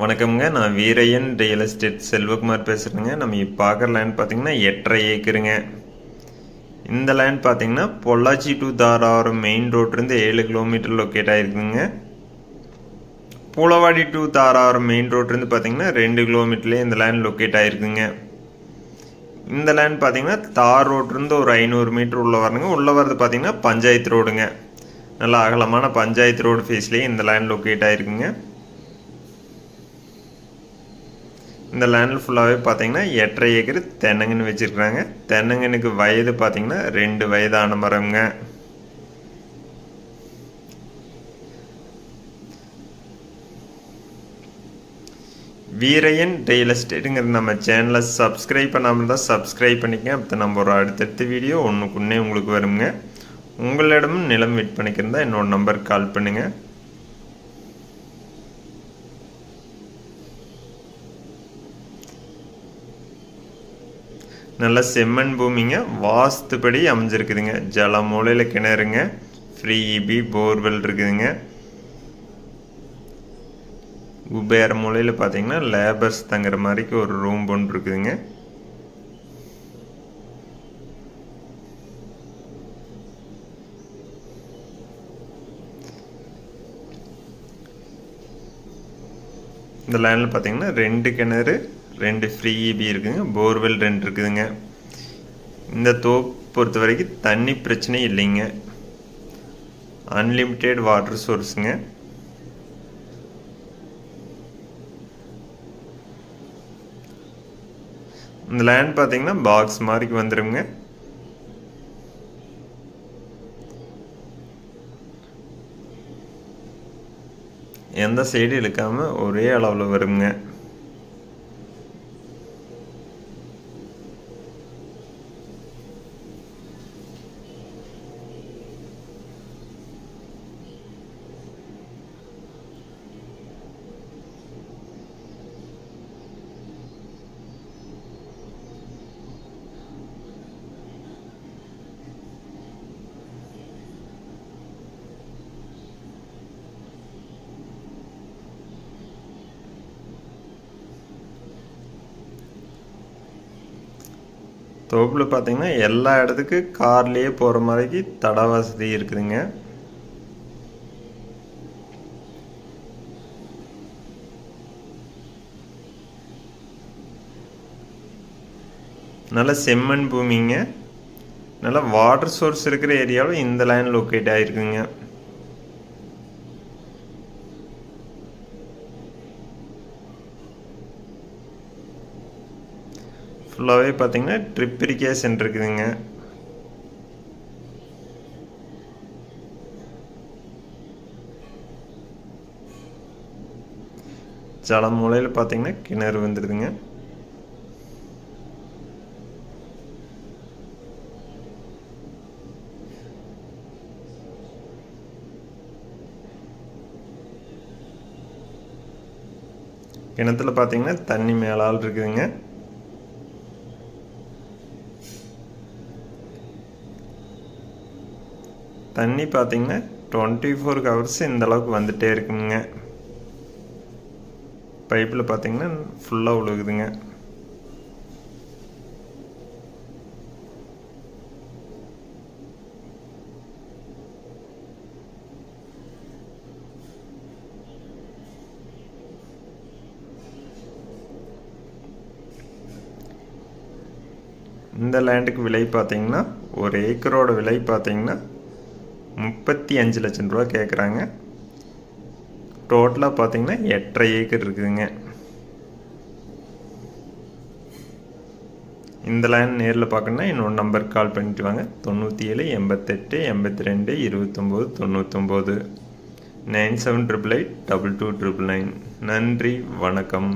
வணக்கம்ங்க. நான் Veeraiyan real estate Selvakumar பேசுகிறேங்க. நம்ம இப்போ பார்க்குற லேண்ட் பார்த்தீங்கன்னா 8.5 ஏக்கருங்க. இந்த லேண்ட் பார்த்தீங்கன்னா பொள்ளாச்சி டு தாராபுரம் மெயின் ரோட்லேருந்து 7 கிலோமீட்டர் லொக்கேட் ஆகிருக்குங்க. பூளவாடி டு தாராபுரம் மெயின் ரோட்லேருந்து பார்த்தீங்கன்னா 2 கிலோமீட்டர்லேயே இந்த லேண்ட் லொக்கேட் ஆகிருக்குங்க. இந்த லேண்ட் பார்த்தீங்கன்னா தார் ரோட்லேருந்து ஒரு 500 மீட்டர் உள்ளே வரணுங்க. உள்ளே வரது பார்த்தீங்கன்னா பஞ்சாயத்து ரோடுங்க. நல்லா அகலமான பஞ்சாயத்து ரோடு ஃபேஸ்லேயே இந்த லேண்ட் லொக்கேட் ஆகிருக்குங்க. இந்த லேண்டில் ஃபுல்லாகவே பார்த்தீங்கன்னா 8.5 ஏக்கர் தென்னங்கன்று வச்சுருக்குறாங்க. தென்னங்கன்னுக்கு வயது பார்த்தீங்கன்னா 2 வயதான மரம்ங்க. வீரையன் ரியல் எஸ்டேட்டுங்கிற நம்ம சேனலை சப்ஸ்கிரைப் பண்ணாமல் தான் சப்ஸ்கிரைப் பண்ணிக்கங்க. அப்போ நம்ம ஒரு அடுத்தடுத்த வீடியோ ஒன்றுக்குன்னே உங்களுக்கு வருங்க. உங்களிடமும் நிலம் விற்பனைக்கு என்னோட நம்பருக்கு கால் பண்ணுங்கள். நல்ல செம்மண் பூமிங்க. வாஸ்துப்படி அமைஞ்சிருக்குதுங்க. ஜல மூலையில் கிணறுங்க. ஃப்ரீ இபி போர்வெல் இருக்குதுங்க. குபேர மூலையில் பார்த்தீங்கன்னா லேபர்ஸ் தங்குற மாதிரிக்கு ஒரு ரூம் ஒன்று இருக்குதுங்க. இந்த லேண்டில் பார்த்தீங்கன்னா 2 கிணறு 2 ஃப்ரீ இபி இருக்குதுங்க. போர்வெல் 2 இருக்குதுங்க. இந்த தோப்பு பொறுத்த வரைக்கும் தண்ணி பிரச்சனை இல்லைங்க. அன்லிமிட்டெட் வாட்டர் சோர்ஸுங்க. இந்த லேண்ட் பார்த்தீங்கன்னா பாக்ஸ் மாதிரிக்கு வந்துடுங்க. எந்த சைடு இழுக்காம ஒரே அளவில் வருங்க. தோப்பில் பார்த்தீங்கன்னா எல்லா இடத்துக்கு கார்லேயே போகிற மாதிரிக்கு தட வசதி இருக்குதுங்க. நல்ல செம்மண் பூமிங்க. நல்ல வாட்டர் சோர்ஸ் இருக்கிற ஏரியாவில் இந்த லேண்ட் லொக்கேட் ஆகிருக்குங்க. ஃபுல்லாகவே பார்த்தீங்கன்னா ட்ரிப் இரிகேஷன் இருக்குதுங்க. ஜல மூலையில் பார்த்தீங்கன்னா கிணறு வந்துடுதுங்க. கிணத்துல பார்த்தீங்கன்னா தண்ணி மேலால் இருக்குதுங்க. தண்ணி பார்த்தீங்கன்னா 24 ஹவர்ஸ் இந்த அளவுக்கு வந்துட்டே இருக்குங்க. பைப்பில் பார்த்தீங்கன்னா ஃபுல்லாக உழுகுதுங்க. இந்த லேண்டுக்கு விலை பார்த்தீங்கன்னா ஒரு ஏக்கரோட விலை பார்த்தீங்கன்னா 35 லட்சம் ரூபா கேட்குறாங்க. டோட்டலாக பார்த்தீங்கன்னா 8.5 ஏக்கர் இருக்குதுங்க. இந்த லேண்ட் நேரில் பார்க்கணுன்னா என்னோட நம்பருக்கு கால் பண்ணிட்டு வாங்க. 97 88 82 29 99 9788 2299. நன்றி, வணக்கம்.